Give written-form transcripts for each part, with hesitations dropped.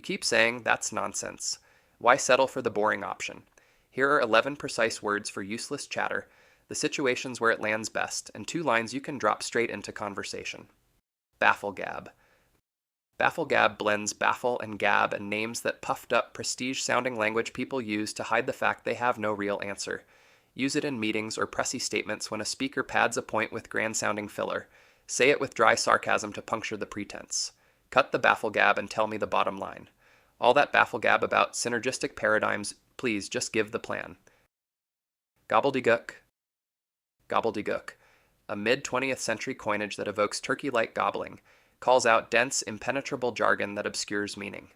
keep saying, "That's nonsense." Why settle for the boring option? Here are 11 precise words for useless chatter, the situations where it lands best, and 2 lines you can drop straight into conversation. Bafflegab. Bafflegab blends baffle and gab and names that puffed up, prestige-sounding language people use to hide the fact they have no real answer. Use it in meetings or pressy statements when a speaker pads a point with grand-sounding filler. Say it with dry sarcasm to puncture the pretense. Cut the bafflegab and tell me the bottom line. All that bafflegab about synergistic paradigms, please just give the plan. Gobbledygook. Gobbledygook. A mid-20th century coinage that evokes turkey-like gobbling, calls out dense, impenetrable jargon that obscures meaning.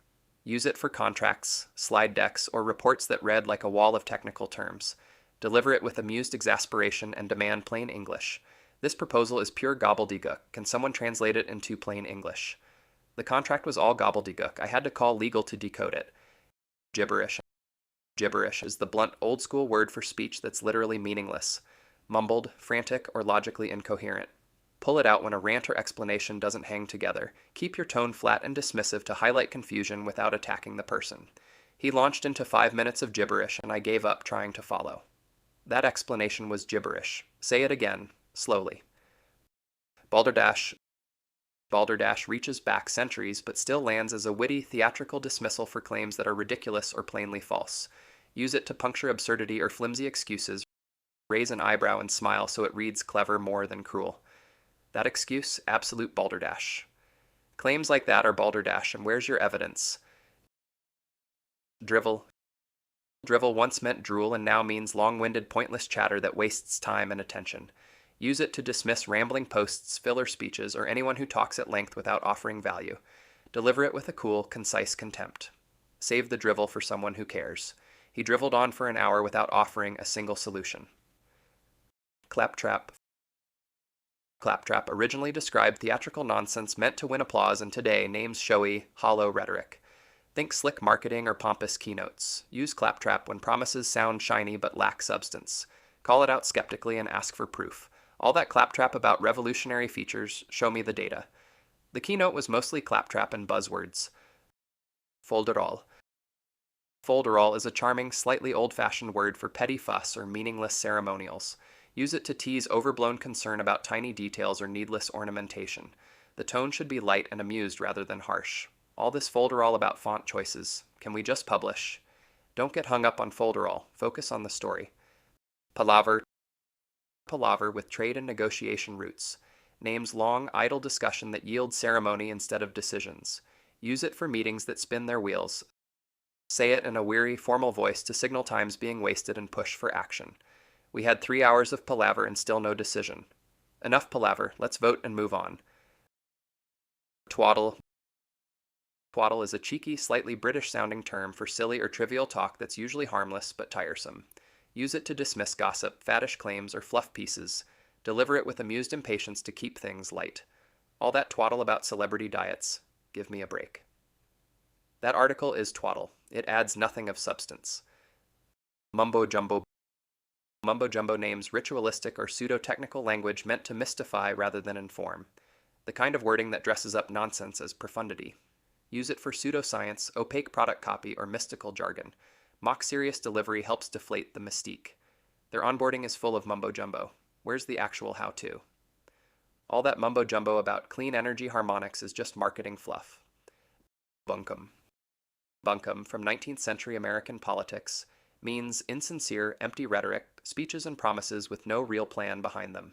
Use it for contracts, slide decks, or reports that read like a wall of technical terms. Deliver it with amused exasperation and demand plain English. This proposal is pure gobbledygook. Can someone translate it into plain English? The contract was all gobbledygook. I had to call legal to decode it. Gibberish. Gibberish is the blunt, old-school word for speech that's literally meaningless, mumbled, frantic, or logically incoherent. Pull it out when a rant or explanation doesn't hang together. Keep your tone flat and dismissive to highlight confusion without attacking the person. He launched into 5 minutes of gibberish, and I gave up trying to follow. That explanation was gibberish. Say it again, slowly. Balderdash. Balderdash reaches back centuries, but still lands as a witty, theatrical dismissal for claims that are ridiculous or plainly false. Use it to puncture absurdity or flimsy excuses. Raise an eyebrow and smile so it reads clever more than cruel. That excuse, absolute balderdash. Claims like that are balderdash, and where's your evidence? Drivel. Drivel once meant drool and now means long-winded, pointless chatter that wastes time and attention. Use it to dismiss rambling posts, filler speeches, or anyone who talks at length without offering value. Deliver it with a cool, concise contempt. Save the drivel for someone who cares. He drivelled on for an hour without offering a single solution. Claptrap. Claptrap originally described theatrical nonsense meant to win applause and today names showy, hollow rhetoric. Think slick marketing or pompous keynotes. Use claptrap when promises sound shiny but lack substance. Call it out skeptically and ask for proof. All that claptrap about revolutionary features, show me the data. The keynote was mostly claptrap and buzzwords. Folderol. Folderol is a charming, slightly old-fashioned word for petty fuss or meaningless ceremonials. Use it to tease overblown concern about tiny details or needless ornamentation. The tone should be light and amused rather than harsh. All this folderol about font choices. Can we just publish? Don't get hung up on folderol. Focus on the story. Palaver. Palaver with trade and negotiation roots. Names long, idle discussion that yields ceremony instead of decisions. Use it for meetings that spin their wheels. Say it in a weary, formal voice to signal time's being wasted and push for action. We had 3 hours of palaver and still no decision. Enough palaver, let's vote and move on. Twaddle. Twaddle is a cheeky, slightly British-sounding term for silly or trivial talk that's usually harmless but tiresome. Use it to dismiss gossip, faddish claims, or fluff pieces. Deliver it with amused impatience to keep things light. All that twaddle about celebrity diets. Give me a break. That article is twaddle. It adds nothing of substance. Mumbo-jumbo. Mumbo-jumbo names ritualistic or pseudo-technical language meant to mystify rather than inform. The kind of wording that dresses up nonsense as profundity. Use it for pseudoscience, opaque product copy, or mystical jargon. Mock-serious delivery helps deflate the mystique. Their onboarding is full of mumbo-jumbo. Where's the actual how-to? All that mumbo-jumbo about clean energy harmonics is just marketing fluff. Bunkum. Bunkum, from 19th century American politics, means insincere, empty rhetoric, speeches and promises with no real plan behind them.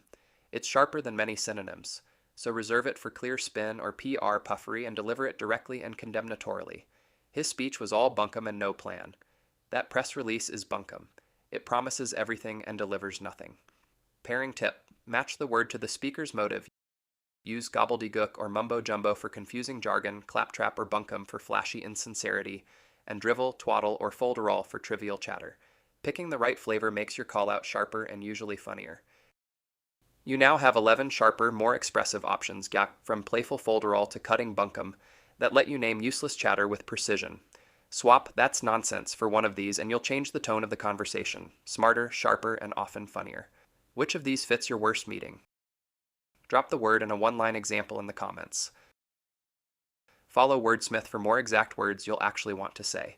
It's sharper than many synonyms, so reserve it for clear spin or PR puffery and deliver it directly and condemnatorily. His speech was all bunkum and no plan. That press release is bunkum. It promises everything and delivers nothing. Pairing tip: match the word to the speaker's motive. Use gobbledygook or mumbo-jumbo for confusing jargon, claptrap or bunkum for flashy insincerity, and drivel, twaddle, or folderol for trivial chatter. Picking the right flavor makes your call-out sharper and usually funnier. You now have 11 sharper, more expressive options, from playful folderol to cutting bunkum, that let you name useless chatter with precision. Swap "that's nonsense" for one of these and you'll change the tone of the conversation. Smarter, sharper, and often funnier. Which of these fits your worst meeting? Drop the word in a one-line example in the comments. Follow Wordsmith for more exact words you'll actually want to say.